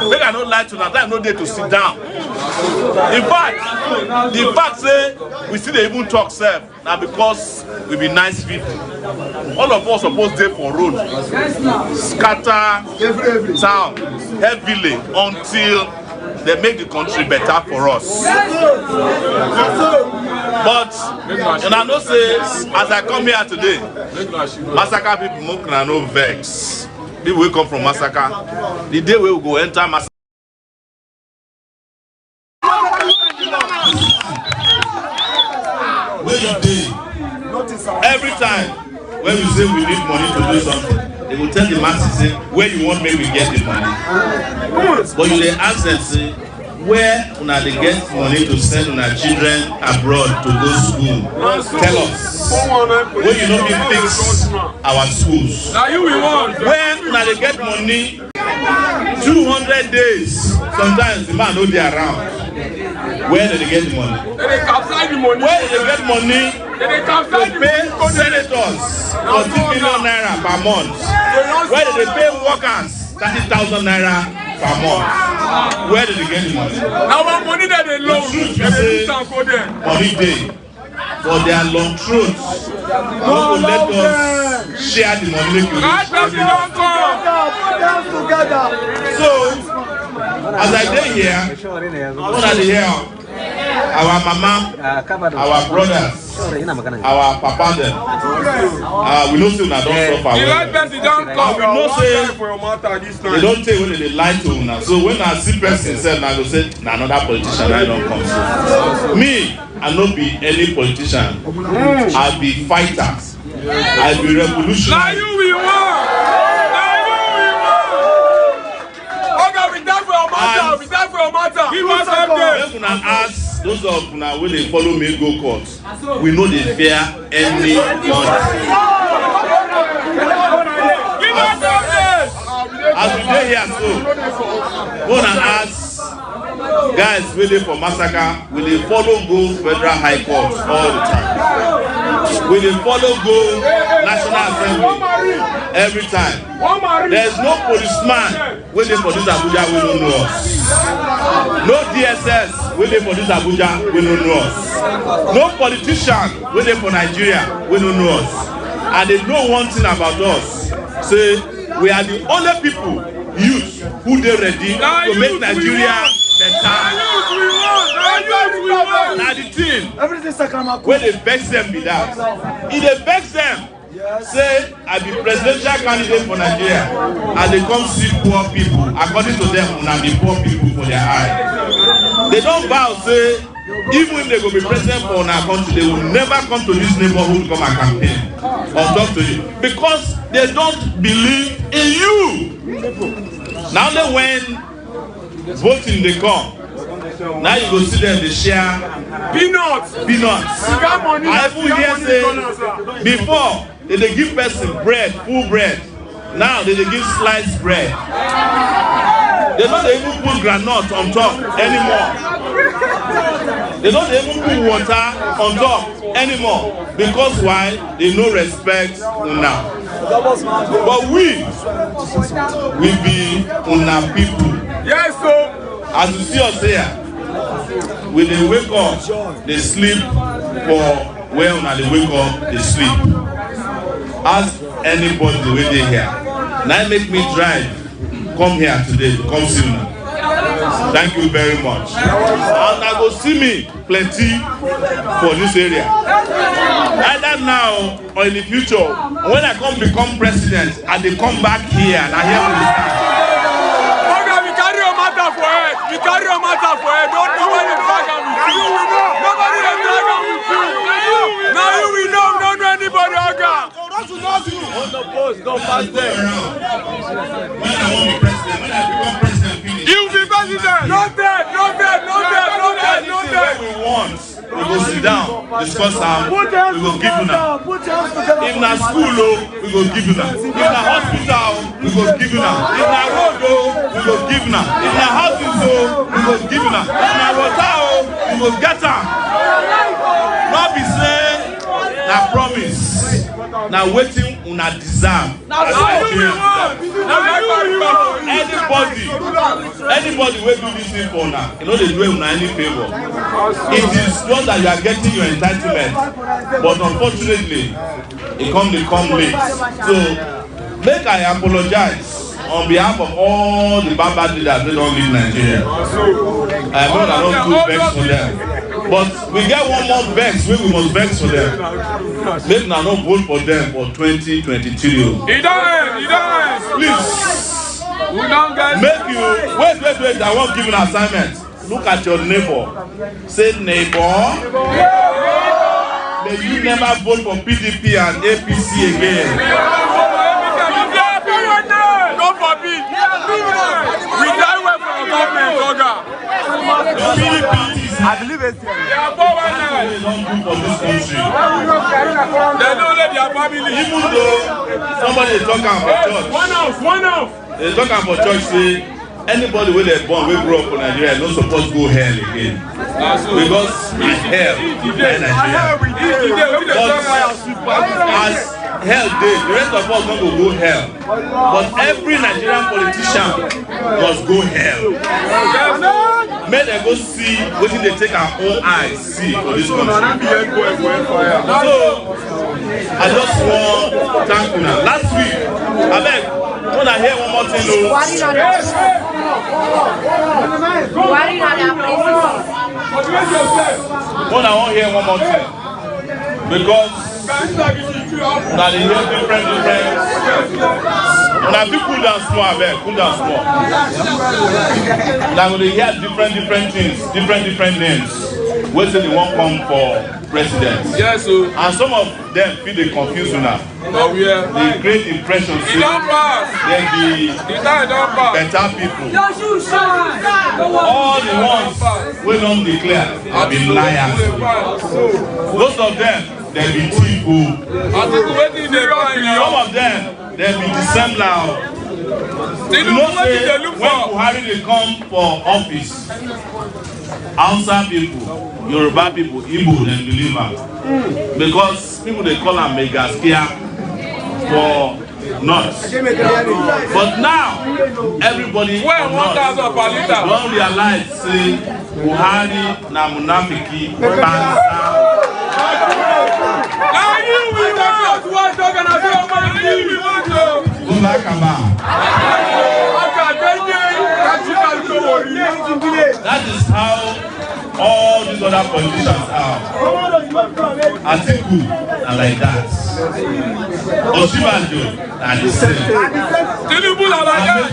Make I not lie to that. Time no day to sit down. In fact, the fact say we still dey even talk self now because we be nice people. All of us supposed to for road, scatter town heavily until they make the country better for us. But and I know say as I come here today, massacre people make una no vex. People will come from massacre. The day we will go enter massacre. Where you dey? Every time when we say we need money to do something, they will tell the masses say where you want maybe get the money. But you dey ask them say where una dey get money to send una children abroad to go school. Tell us. Where you no fit fix our schools. When una dey get money 200 days, sometimes the man no dey around. Where did they get the money? They capture the money. Where did they get money to pay senators 40 million naira per month? Where did they pay workers 30,000 naira per month? Where did they get the money? Our money that they loan, money day. For their long throats, no let us share the money. So, as I dey here, our mama, our brothers, our papa them, we know say una don suffer. We know say they don't take when they lie to una. So when I see person say, I go say, na another politician I don't come to. Me, I no be any politician. I be fighter. I be revolutionary. Now you we want. We die for your matter. Give us something. When I ask those of una when they follow me go court, we know they fear any money. Give us something. As we dey here so, when I ask guys waiting for massacre, will they follow go federal high court all the time? Will they follow go national assembly every time? There's no policeman waiting for this Abuja we don't know us. No DSS waiting for this Abuja we don't know us. No politician waiting for Nigeria we don't know us. And they know one thing about us. Say we are the only people, youth, who they ready to make Nigeria better. Now the thing, when they vex them be that. If they vex them, say I be presidential candidate for Nigeria, and they come see poor people, according to them, una be poor people for their eye. They don't vow say, even if they go be president for our country, they will never come to this neighborhood to come and campaign or talk to you because they don't believe in you. Now only when voting they come, now you go see them they share peanuts. I even hear say before they give person bread, full bread. Now they give sliced bread. They don't even put granite on top anymore. They don't even put water on top anymore. Because why? They no respect now. But we be una people. Yes, so as you see us here, when they wake up, they sleep for where una they wake up, they sleep. Ask anybody the way they here. Now make me drive. Come here today to come see me. Thank you very much. And I go see me plenty for this area. Either now or in the future, when I come become president and they come back here and I hear from the okay, we carry your matter for it. We carry your matter for it. Don't nobody drag on with you. Nobody drag on with you. Now you will know, don't know anybody again. On the post, don't pass them. When I want to be president, when I become president, you will be president. Not dead, not dead, not dead, not dead, not dead. We want. We go sit down, discuss how we go give you now. If na school, we go give you now. If na hospital, we go give you now. If na road, we go give you now. If na houses, we go give you now. If na water, we go get am. Not be say na promise. Now waiting una deserve. Anybody will do this thing for now. You know they do it without any favor. It is not that you are getting your entitlement, but unfortunately, it come late. So make I apologize on behalf of all the bad leaders that don't leave Nigeria. I know I don't do vex for them. But we get one more vex where we must vex for them. Make now not vote for them for 2023. Please. Make you wait. I won't give you an assignment. Look at your neighbor. Say neighbor. May you never vote for PDP and APC again. God forbid. We die well for the government, I believe it's here. They don't do for this country. They don't let their family. Even though somebody is talking about church. One off. They talking about church say anybody where they born, we grow up in Nigeria, is not supposed to go hell again. Because it's hell in Nigeria. But as hell did, the rest of us don't go hell. But every Nigerian politician must go hell. May they go see what they take our own eyes see for this country. So I just want to thank you now. Last week, I beg, when I hear one more thing, when I want to hear one more thing, because now they hear different. When I feel cool down small, I beg, cool down small. Now when they hear different things, different names, where say they won't come for president. Yes, sir. And some of them feel they confuse you now. Oh, yeah. They create impressions. They don't pass. Then the better people. All the ones who don't declare have been liars. Most of them, they be people. Some of them, they be dissembler. You know, say, when Buhari they come for office, Hausa people, Yoruba people, Igbo, and believer. Because people they call them megaskia for nuts. But now, everybody don't realize, say, Buhari na munafiki, That is how all these other politicians are. Atiku are like that. Osibanjo are the same. Tinubu are like that.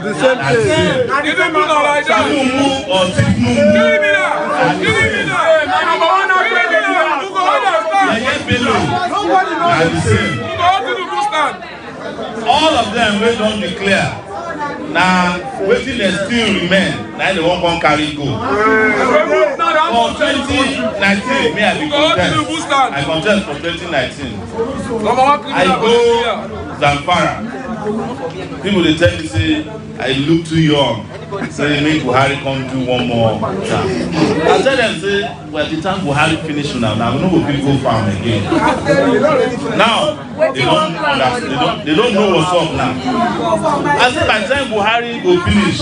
The same thing. Tinubu are like that. Tinubu or Tinubu are the same. All of them we don't declare. Now, waiting they still remain. Now they won't come carry go. For 2019, me I be contest. I contest for 2019. I go Zamfara. People they tell me say I look too young. Say make Buhari come do one more time. I tell them say, well the time Buhari finish now, we no go fit go farm again. Now they don't know what's up now. I say by the time Buhari go finish,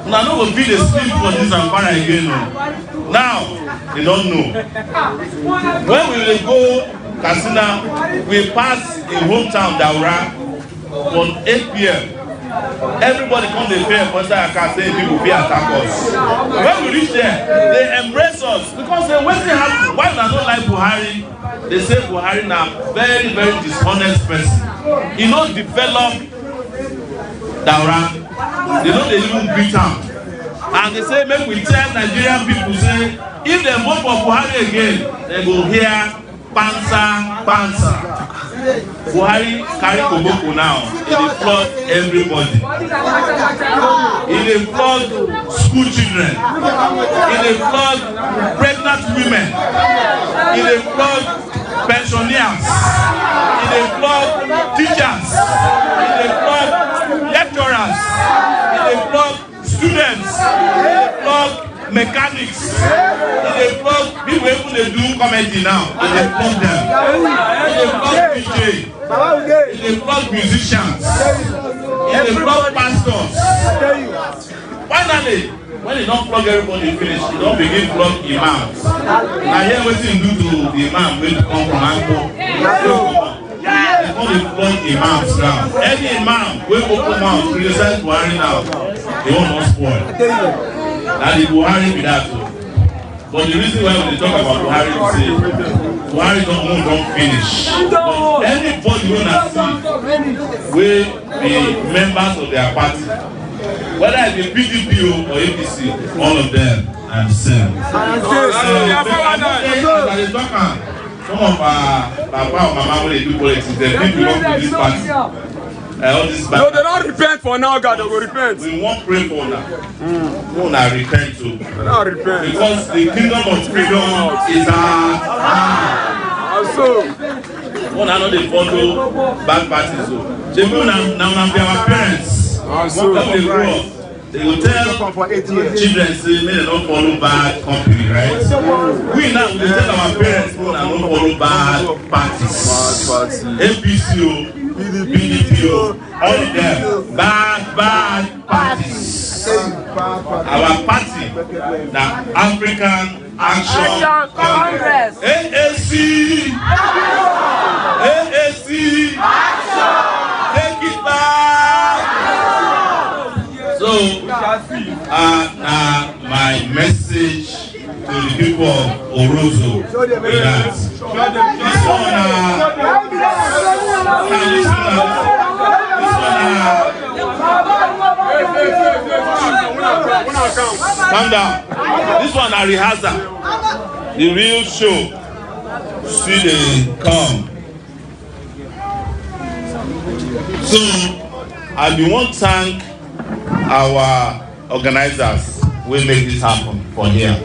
now no go fit dey sleep for this Zamfara again. Now they don't know. When we will go Katsina, we pass in hometown Daura on 8 p.m. Everybody come to pay for inside car saying people be attack us. When we reach there, they embrace us because they wait to happen. Why they don't like Buhari? They say Buhari now very dishonest person. He not develop Daura. They know they even beat him. And they say make we tell Nigerian people say if they vote for Buhari again, they go hear Pansa. Buhari carry Koboko now. He dey flood everybody. He dey flood school children. He dey flood pregnant women. He dey flood pensioners. He dey flood teachers. He dey flood lecturers. He dey flood students. He dey flood mechanics. They plug people who they do comedy now. They plug them. They plug DJ. They plug musicians. They flog pastors. Finally, when you don't flog everybody finish, you don't begin flog imams. Now here what you do to the imam when you come from Anko. They call it flog imams now. Any imam will open mouth, criticize Buhari now. They won't not spoil. Now the Buhari be that too. But the reason why when they talk about Buhari, we say Buhari don't finish. But anybody who has seen will be members of their party, whether it's the PDP or APC, all of them are the same. Some of Papa or Mama when they do politics, they belong to this party. No, they don't repent for now, God. They will repent. We won't pray for now. We won't repent too. They don't repent. Because the kingdom of freedom is our also. One another they follow bad parties. So they will now be our parents. Also. When they grow up, they will tell children say may they don't follow bad company, right? We now will tell our parents may they don't follow bad parties. APC, PDP, all of them, bad parties. Our party, the African Action Congress. AAC, take it back. So, my message to the people of Orozo is that calm down. This one a rehearsal. The real show. See they come. So I do want to thank our organizers who make this happen for here.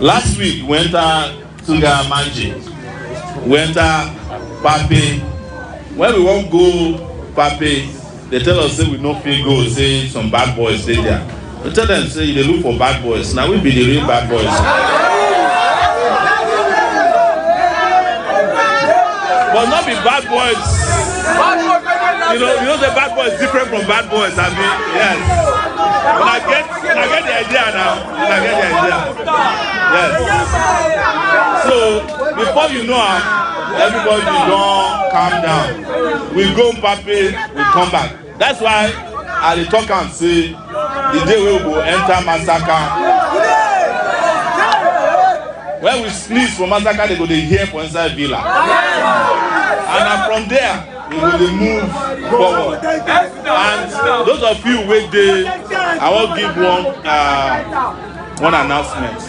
Last week we enter Tunga Manji, we enter Pape. When we won't go Pape, they tell us say we no fit go, say some bad boys stay there. We tell them say they look for bad boys. Now we be the real bad boys. But not be bad boys. You know the bad boys different from bad boys. I mean, yes. But I get the idea now. I get the idea. Yes. So before you know, everybody don't calm down. We go Pape, we come back. That's why I talk and say the day we will enter Massacre. When we sneeze from Massacre, they go to hear for inside Villa. And from there, we will move forward. And those of you wait there, I will give one announcement.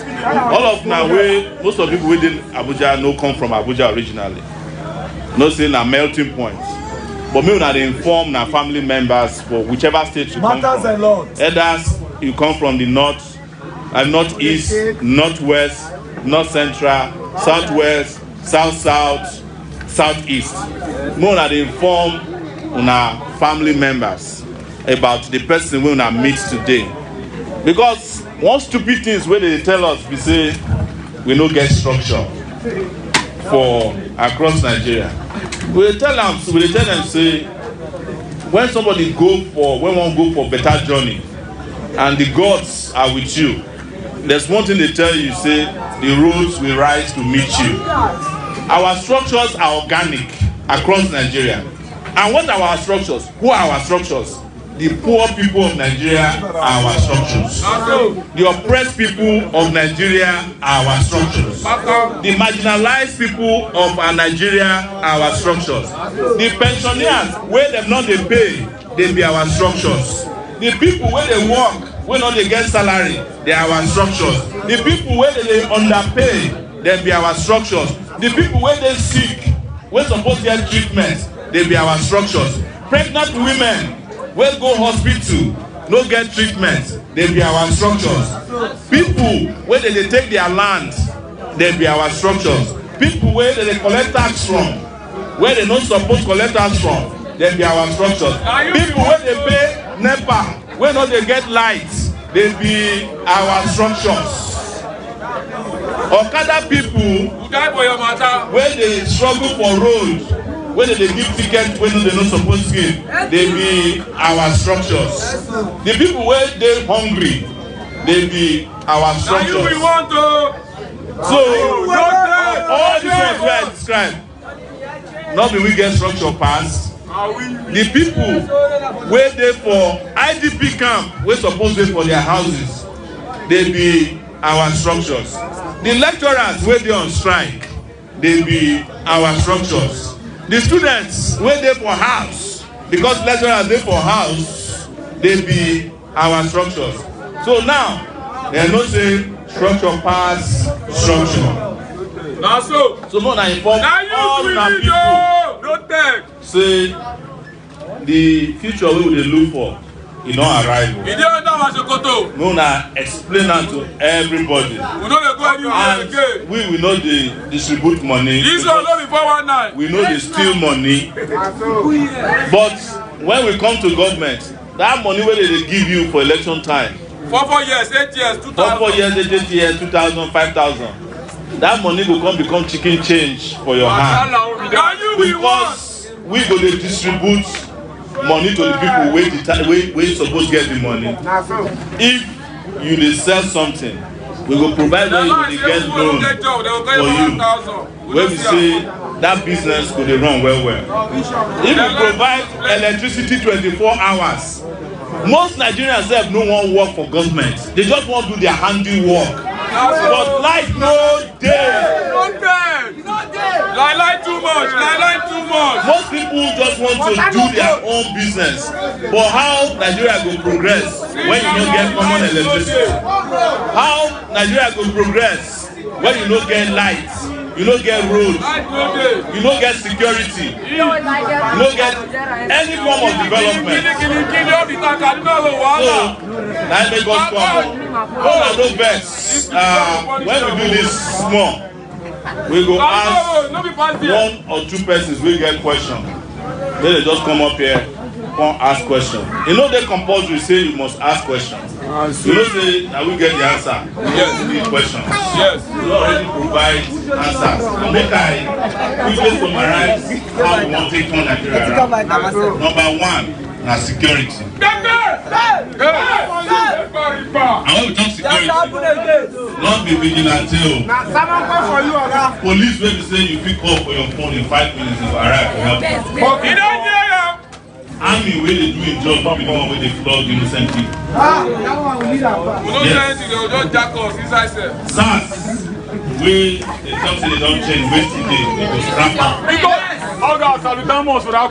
All of now, most of the people within Abuja no come from Abuja originally. No saying a melting point. But me not inform our family members for whichever state you come from. Others, you come from the north, northeast, northwest, north central, southwest, south, southeast. More than inform our family members about the person we will meet today. Because one stupid things where they tell us, we say we no get structure for across Nigeria. We tell them say when somebody won't go for better journey and the gods are with you, there's one thing they tell you, say the roads will rise to meet you. Our structures are organic across Nigeria. And what are our structures? Who are our structures? The poor people of Nigeria are our structures. The oppressed people of Nigeria are our structures. The marginalized people of Nigeria are our structures. The pensioners, where them not they pay, they be our structures. The people where they work, where not they get salary, they are our structures. The people where they underpay, they be our structures. The people where they sick, where supposed to get treatment, they be our structures. Pregnant women, where go hospital, no get treatment, they be our structures. People where they take their land, they be our structures. People where they collect tax from, where they not supposed to collect tax from, they be our structures. People where they pay NEPA, where not they get lights, they be our structures. Okada people where they struggle for road, when they give ticket when they not supposed to give, they be our structures. The people where they hungry, they be our structures. Now you want to. So all these ones where I describe, not be we get structure pass. The people where they for IDP camp, we supposed to for their houses, they be our structures. The lecturers where they on strike, they be our structures. The students where they for house, because lecturers they for house, they be our structures. So now they no say structure pass structure. Now so more than inform all the people. Say the future we will look for, you know, arrive. No, na explain that to everybody. And we will know they distribute money. This one not before 1 night. We know they steal money. But when we come to government, that money where they give you for election time. 4 years, 8 years, 2000. 4 years, 8 years, 2,000, 5,000. That money will become chicken change for your hand. Because we go to distribute money to the people where supposed to get the money. If you dey sell something, we will provide them with the get loan for you. Where we say that business could run well. If we provide electricity 24 hours, most Nigerians have no one work for government. They just want to do their handiwork. But life no day. Lie too much. Most people just want to do their own business. But how Nigeria will progress when you don't get common electricity? How Nigeria will progress when you don't get lights? You don't get roads, you don't get security, you don't get any form of development. So, that make us come. Oh, no vex. When we do this small, we go ask 1 or 2 persons we get questions. Then they just come up here, come ask questions. You know they compulsory say you must ask questions. You know say that we get the answer. Yes, we need questions. Yes. We already provide answers. Make I quickly summarize how we want to take on Nigeria. Number 1, na security. And when we talk security, not be vigilante. Police wey be say you pick up for your phone in 5 minutes if arrive to help you. Army wey dey do im job no be the one wey dey flog innocent people. SARS wey dey talk say they don change wasting day we go scrap am.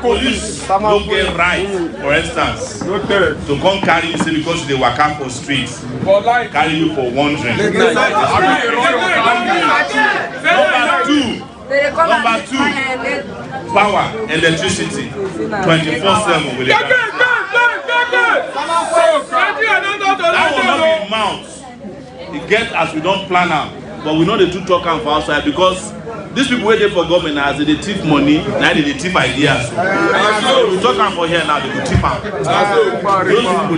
Police no get right, for instance, to come carry you say because you dey waka for street, carry you for wandering. Number two, power, electricity, 24/7 with the that will not be mount. It get as we don't plan am, but we know the two talk am for outside because these people waiting for government as they thief money, now they thief ideas. So we talk am for here now, they go thief am. Those people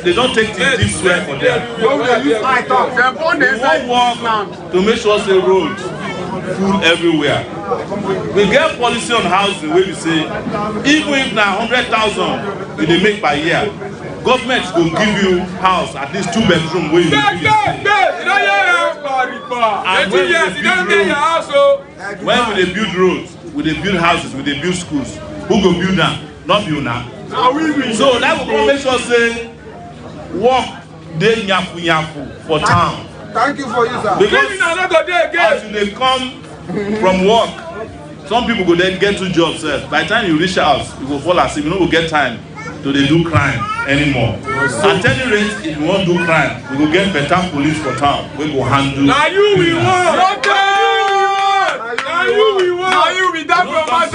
they don't take thief swear for them. We won't work to make sure say roads full everywhere. We get policy on housing where we say even if now 100,000 they make per year, government will give you house at least 2 bedroom where you live. And when we build roads, we build houses, we build schools. Who go build them? Not build now. So that will make sure say work dey nyafu for town. Thank you for you, sir. Because as they come from work, some people go then get 2 jobs. By the time you reach house, you will fall asleep. You know, we get time to they do crime anymore. At any rate, if you want to do crime, we will get better police for town. We will handle. Now you we want. Now you we that from my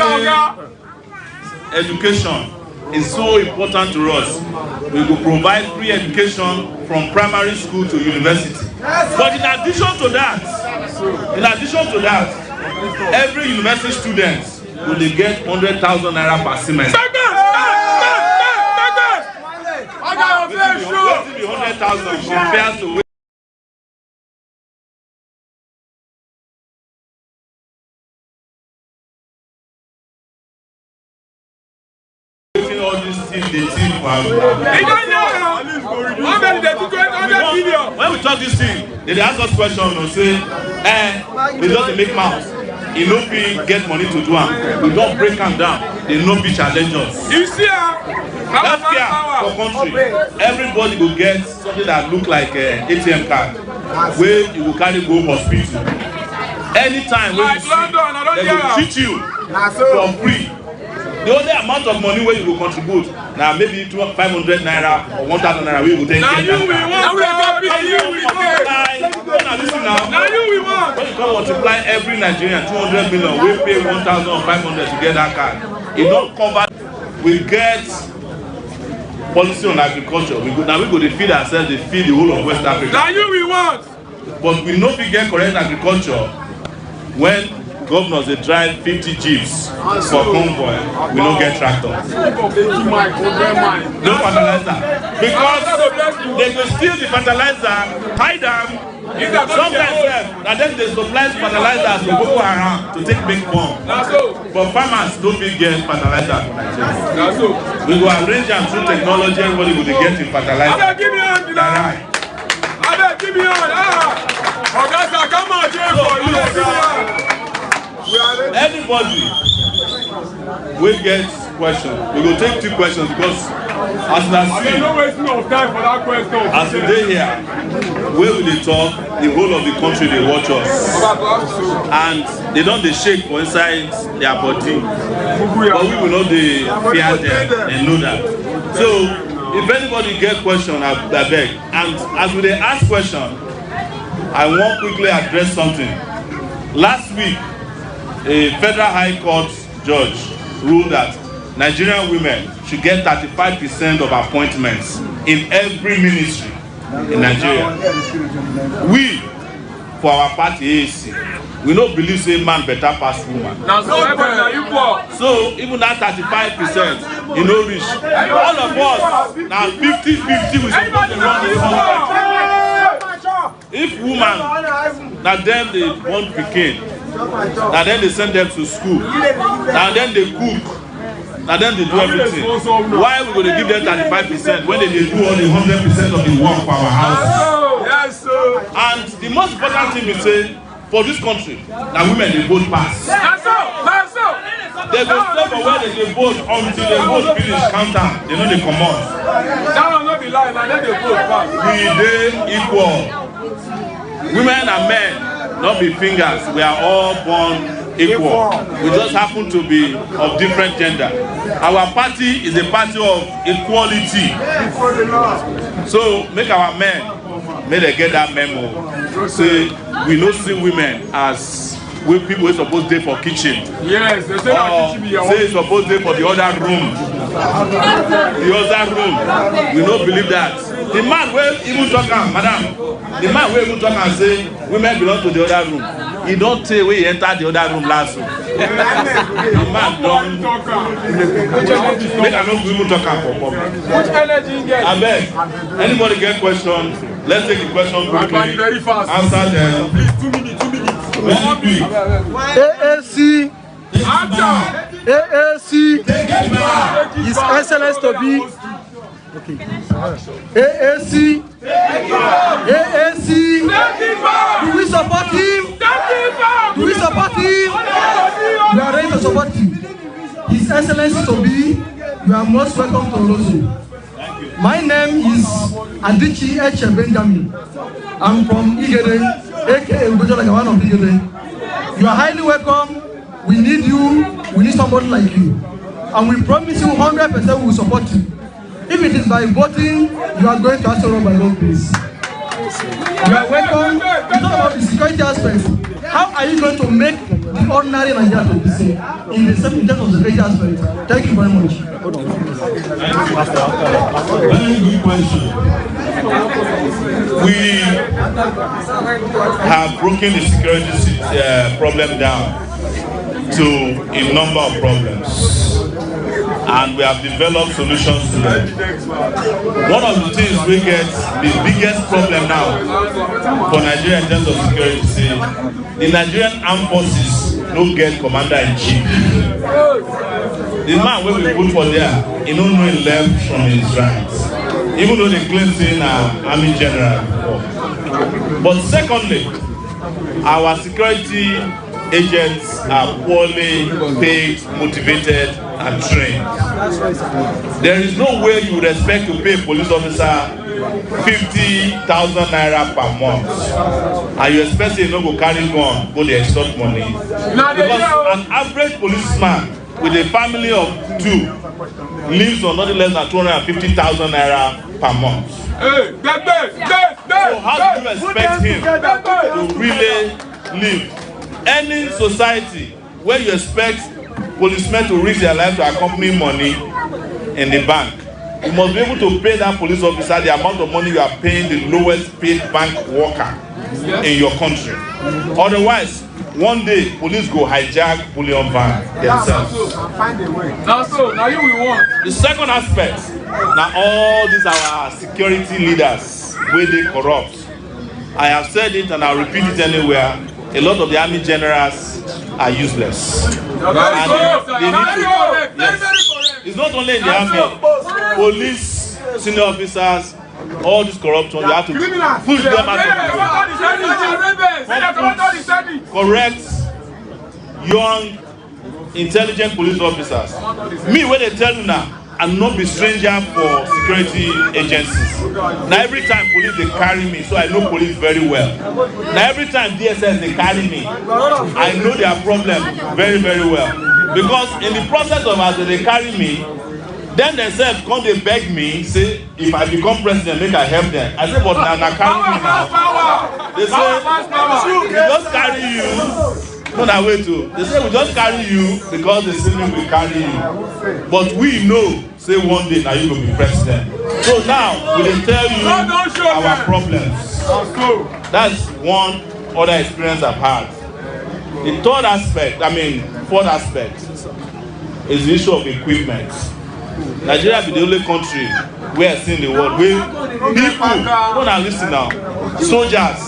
education is so important to us. We will provide free education from primary school to university. But in addition to that, every university student will get 100,000 naira per semester. I got a 100,000 compared to if they think when we talk this thing, they ask us questions and say, we just make mouth. You know, we get money to do them. We don't break them down. They know be challenge us. You see, healthcare for country. Everybody will get something that look like ATM card, where you will carry go hospital. Anytime when you see, they will treat you for free. The only amount of money where you will contribute now maybe 500 naira or 1,000 naira we will take. Now you we want. Now you we want. When you come multiply every Nigerian 200 million, we pay 1,500 to get that card. It don't cover. We get policy on agriculture. We go to feed ourselves. They feed the whole of West Africa. Now you we want. But we know we get correct agriculture when governors they drive 50 jeeps for convoy. We don't get tractors. No fertilizer. Because they will steal the fertilizer, hide them, sometimes and then they supply fertilizer to Boko Haram to make bomb. But farmers don't get fertilizer for Nigeria. We will arrange them through technology, everybody will get the fertilizer. Give me on, give me on. Augusta, come on, anybody will get questions. We will take 2 questions because as I see, no wasting of time for that question. As today here, where will they talk? The whole of the country they watch us, and they don't shake for inside their body. But we will not fear them and know that. So if anybody get question, I beg. And as we ask question, I want quickly address something. Last week, a federal high court judge ruled that Nigerian women should get 35% of appointments in every ministry in Nigeria. We, for our party AAC, we don't believe say man better pass woman. So even that 35%, you know, reach. All of us now 50-50 we supposed to run the country. If woman, now them they want pikin, now then they send them to school, now then they cook, now then they do everything. Why we going to give them 35% when they do all the 100% of the work for our house? Yes, sir. And the most important thing we say for this country, now women they vote pass. They go stay for where they vote until they vote finish counter. They know they come out. That will not be lying, and then they vote pass. We they equal. Women and men, not be fingers. We are all born equal. We just happen to be of different gender. Our party is a party of equality. So make our men, may they get that memo. Say we don't see women as people are supposed to for kitchen. Yes, they say that kitchen say it's supposed to for the other room. The other room. We don't believe that. The man will even talk, madam. The man will even talk and say women belong to the other room. He don't say we enter the other room last week. The man don't. Make I not even talk for public. Which energy you get? I beg. Anybody get questions? Let's take the question quickly. Very fast. Answer them. Please, 2 minutes. AAC. AAC. His Excellence to be. Okay. AAC. AAC. Do we support him? Do we support him? We are ready to support him. His Excellence to be. You are most welcome to Orozo. My name is Adichi Eche Benjamin. I'm from Igede, aka Abuja, like one of Igede. You are highly welcome. We need you. We need somebody like you. And we promise you 100% we will support you. If it is by voting, you are going to ask for by no place. You are welcome. We talk about the security aspect. How are you going to make the ordinary Nigeria to be safe in the same terms of the security aspect? Thank you very much. Very good question. We have broken the security problem down to a number of problems, and we have developed solutions to them. One of the things we get the biggest problem now for Nigeria in terms of security, the Nigerian armed forces don't get commander-in-chief. The man wey we put for there, he don't know him left from his right. Even though they claim saying army general before. But secondly, our security agents are poorly paid, motivated, and trained. There is no way you would expect to pay a police officer 50,000 naira per month, and you expect him not go carry gun, go dey extort money. Because an average policeman with a family of 2 lives on nothing less than 250,000 naira per month. So how do you expect him to really live? Any society where you expect policemen to risk their life to accompany money in the bank, you must be able to pay that police officer the amount of money you are paying the lowest paid bank worker in your country. Otherwise, one day police go hijack bullion van themselves. Now you will want. The second aspect, now all these our security leaders where they corrupt. I have said it and I'll repeat it anywhere. A lot of the army generals are useless. It's not only in the army, police, senior officers, all these corruption, you have to push them out of the correct, young, intelligent police officers. Me, when they tell you now, I'm not be stranger for security agencies. Now every time police they carry me, so I know police very well. Now every time DSS they carry me, I know their problem very, very well. Because in the process of as they carry me, then themselves come they beg me, say if I become president, make I help them. I say, but now carry me now. They say, we just carry you. No, na wait to. They say we just carry you because they say we carry you. But we know, say one day now you will be president. So now we will tell you our problems. That's one other experience I've had. The third aspect, fourth aspect, is the issue of equipment. Nigeria be the only country where I see in the world where people, don't listen now, soldiers,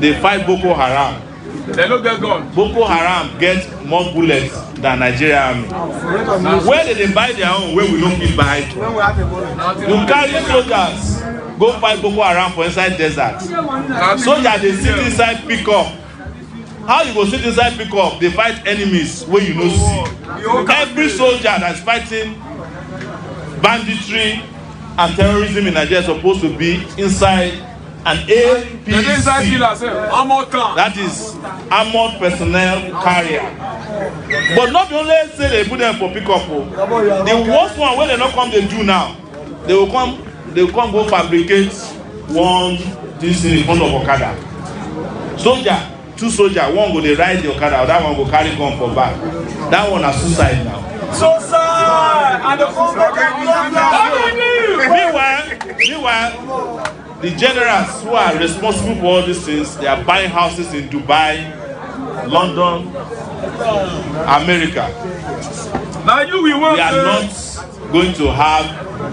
they fight Boko Haram. They don't get gun. Boko Haram get more bullets than Nigeria army. Where did they buy their own? Where we don't fit buy? You carry soldiers go fight Boko Haram for inside desert. Soldiers they sit inside pickup. How you go sit inside pickup? They fight enemies where you no see. Every soldier that's fighting banditry and terrorism in Nigeria is supposed to be inside an APC, that is armored personnel carrier. But not only say they put them for pickup. The worst one when they not come they do now, they will come go fabricate one this in front of Okada. Soldier, 2 soldiers, one go they ride the Okada, that one go carry gun for back. That one is suicide now. Suicide! And the meanwhile, the generals who are responsible for all these things, they are buying houses in Dubai, London, America. Now we are not going to have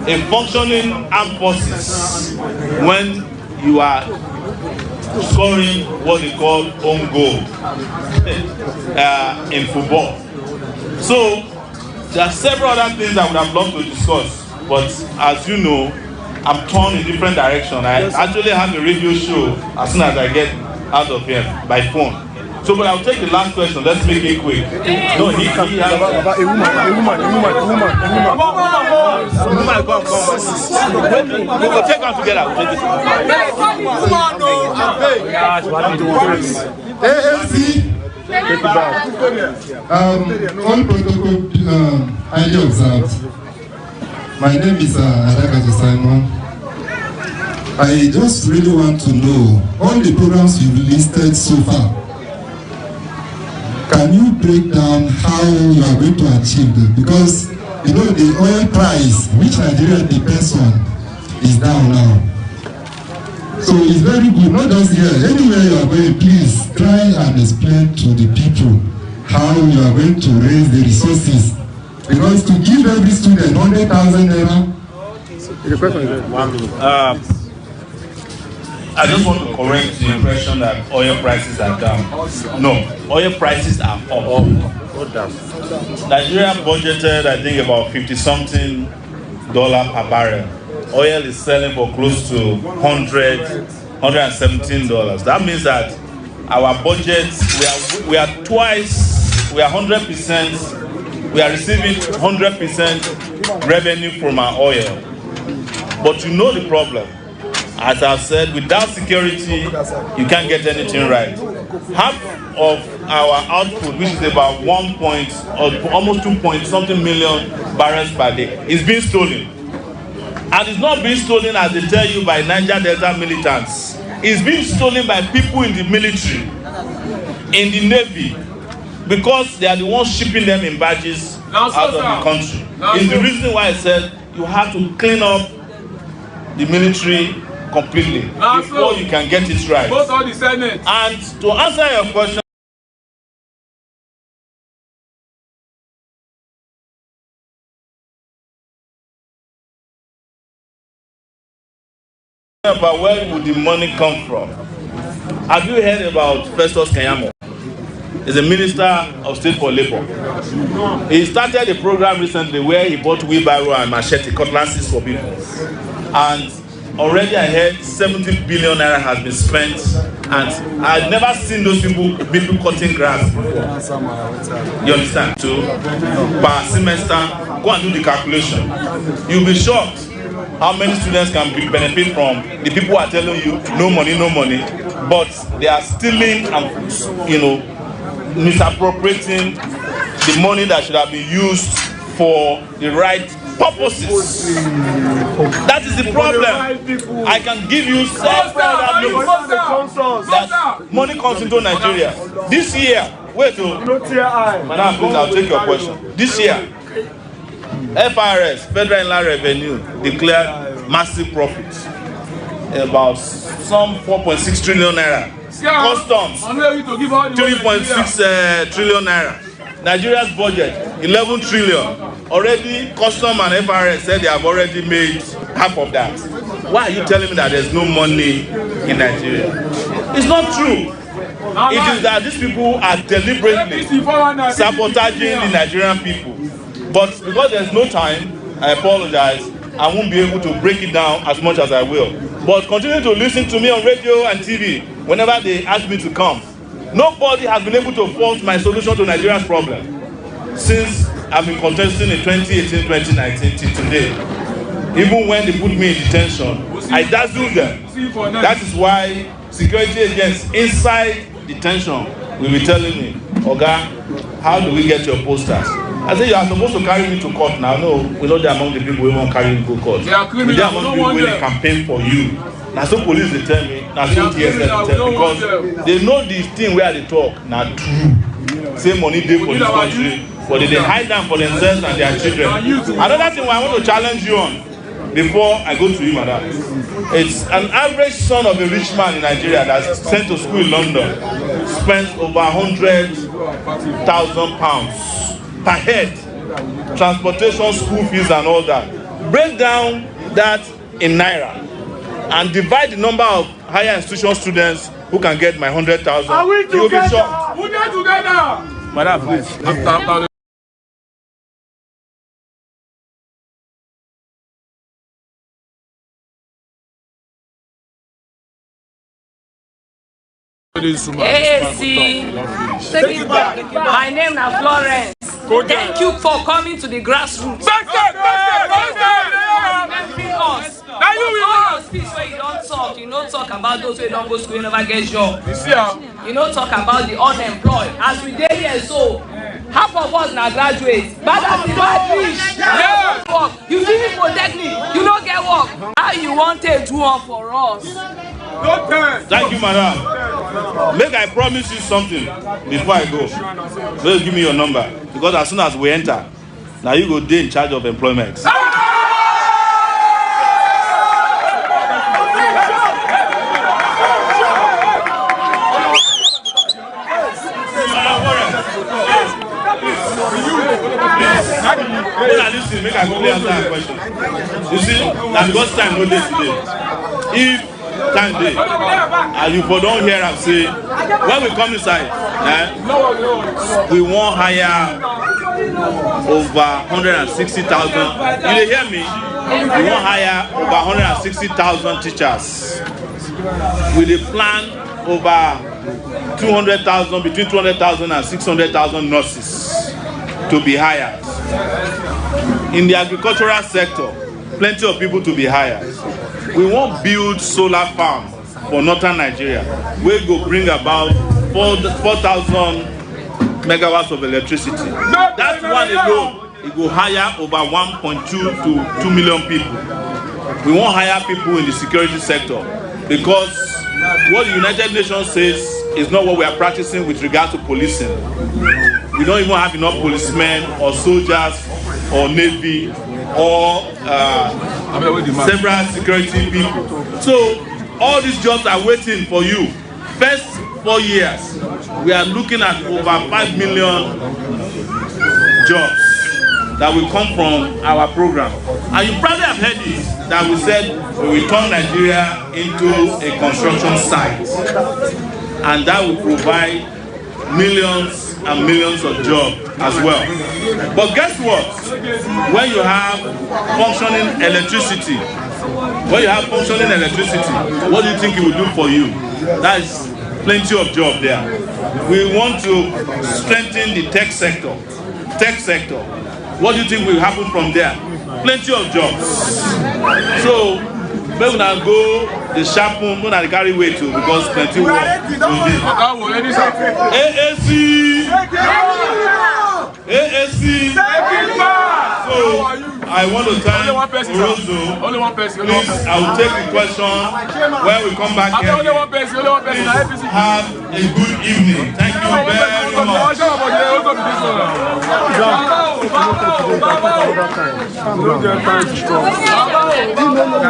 a functioning armed forces when you are scoring what they call own goal in football. So there are several other things I would have loved to discuss, but as you know, I'm torn in different directions. I actually have a radio show as soon as I get out of here by phone. So, but I'll take the last question. Let's make it quick. No, he has about a woman. Come. We'll take them together. All protocol highly observed. My name is Adakato Simon. I just really want to know all the programs you've listed so far. Can you break down how you are going to achieve them? Because you know the oil price, which Nigeria depends on, is down now. So it's very good, not just here. Anywhere you are going, please try and explain to the people how you are going to raise the resources. Because to give every student 100,000 naira. The question is I just want to correct the impression that oil prices are down. No, oil prices are up. Nigeria budgeted, I think, about $50-something per barrel. Oil is selling for close to $117. That means that our budget, we are twice, we are 100%, we are receiving 100% revenue from our oil. But you know the problem. As I've said, without security, you can't get anything right. Half of our output, which is about almost 2-point-something million barrels per day, is being stolen. And it's not being stolen, as they tell you, by Niger Delta militants. It's being stolen by people in the military, in the Navy, because they are the ones shipping them in barges out of the country. It's the reason why I said you have to clean up the military completely before you can get it right. And to answer your question, about where would the money come from? Have you heard about Festus Keyamo? He's a minister of state for labor. He started a program recently where he bought wheelbarrow and machete cutlasses for people. And already I heard 70 billion naira has been spent, and I've never seen those people cutting grass before. You understand? So per semester, go and do the calculation. You'll be shocked how many students can benefit from the people who are telling you no money, but they are stealing and, you know, misappropriating the money that should have been used for the right purposes. That is the problem. I can give you several other means that money comes into Nigeria. This year, Madam, please, I'll take your question. This year, FRS, Federal Inland Revenue, declared massive profits, about some 4.6 trillion naira. Customs, 3.6 trillion naira. Nigeria's budget, 11 trillion. Already, Customs and FRS said they have already made half of that. Why are you telling me that there's no money in Nigeria? It's not true. It is that these people are deliberately sabotaging the Nigerian people. But because there's no time, I apologize. I won't be able to break it down as much as I will. But continue to listen to me on radio and TV whenever they ask me to come. Nobody has been able to fault my solution to Nigeria's problem since I've been contesting in 2018, 2019 till today. Even when they put me in detention, I dazzled them. That is why security agents inside detention will be telling me, Oga, how do we get your posters? I say you are supposed to carry me to court now. No, we're not there among the people who won't carry you to court. We're there among the people who will campaign for you. Now so police they tell me, now so TSS they tell me, because they know this thing where they talk, now true. Same money day for this country, but they hide them for themselves and their children. Another thing I want to challenge you on, before I go to you, madam, it's an average son of a rich man in Nigeria that's sent to school in London spends over £100,000 per head, transportation, school fees and all that. Break down that in naira and divide the number of higher institution students who can get my 100,000. You will be shocked. We get together. Madam, please. Hey, see, my name is Florence. Thank you for coming to the grassroots. All your speech where you don't talk, you don't talk about those who don't go to school, you never get job. You don't talk about the unemployed. As we did here, so half of us now graduates. But as the bad rich, you finish polytechnic, you don't get work. How you want to do one for us? Thank you, madam. Make I promise you something before I go. Please give me your number, because as soon as we enter, now you go there in charge of employment. Listen, make I go answer that question. You see, that because time no day today. If time day, and you for don't hear am say when we come inside, we won't hire over 160,000. You hear me? We won't hire over 160,000 teachers. With a plan over 200,000, between 200,000 and 600,000 nurses to be hired. In the agricultural sector, plenty of people to be hired. We won't build solar farm for northern Nigeria. We go bring about 4,000 megawatts of electricity. That one alone, it will hire over 1.2 to 2 million people. We won't hire people in the security sector because what the United Nations says is not what we are practicing with regard to policing. We don't even have enough policemen or soldiers or navy or several security people. So all these jobs are waiting for you. First 4 years, we are looking at over 5 million jobs that will come from our program. And you probably have heard it, that we said we will turn Nigeria into a construction site. And that will provide millions and millions of jobs as well. But guess what? When you have functioning electricity, what do you think it will do for you? That is plenty of jobs there. We want to strengthen the tech sector. What do you think will happen from there? Plenty of jobs. So when we go the sharp one, when I carry weight too, because plenty work will be. AAC. So I want to thank Orozo. Only one person. Please, I will take the question when we come back here. Please have a good evening. Thank you very much.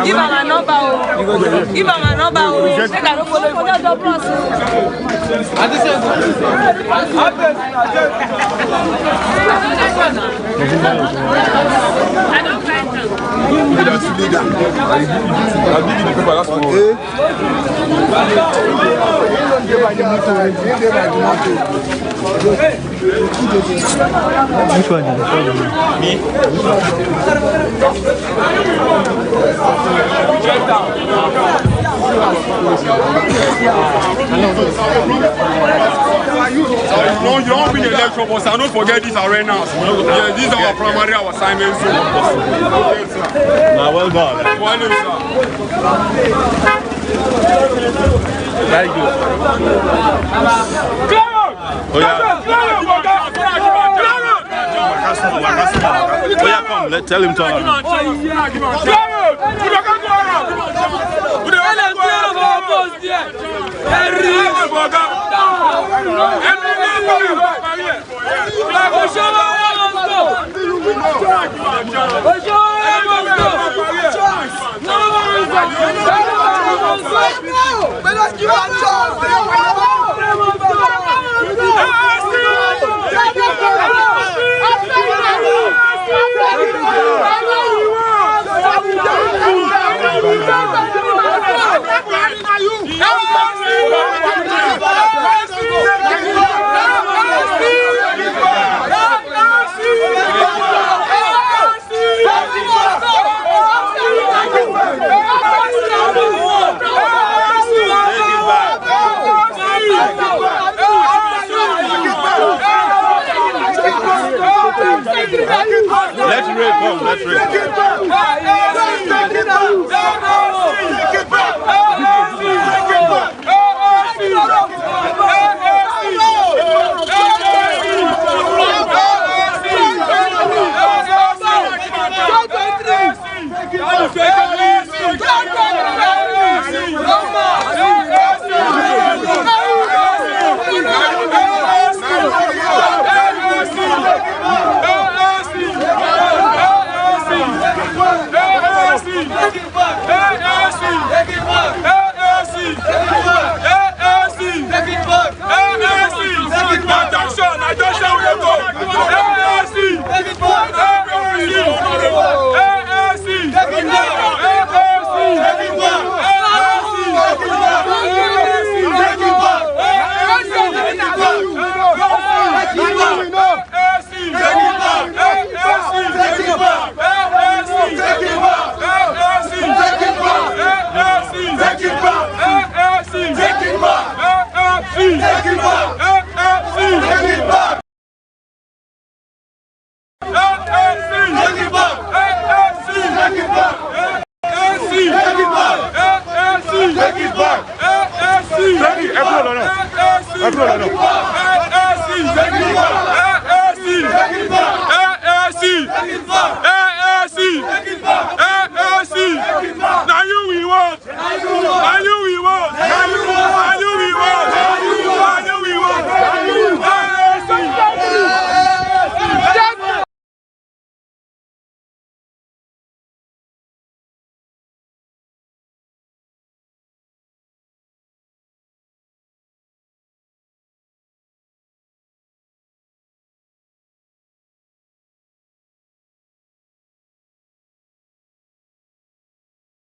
Give him a number. Give him a number. Make a Which one did you me? No, you don't win the election, but I don't forget these arenas. Yeah, these are our primary assignments. Now, well done. Well done, sir. Very good. Oh yeah. Oh yeah, come. Tell him to. Let's read.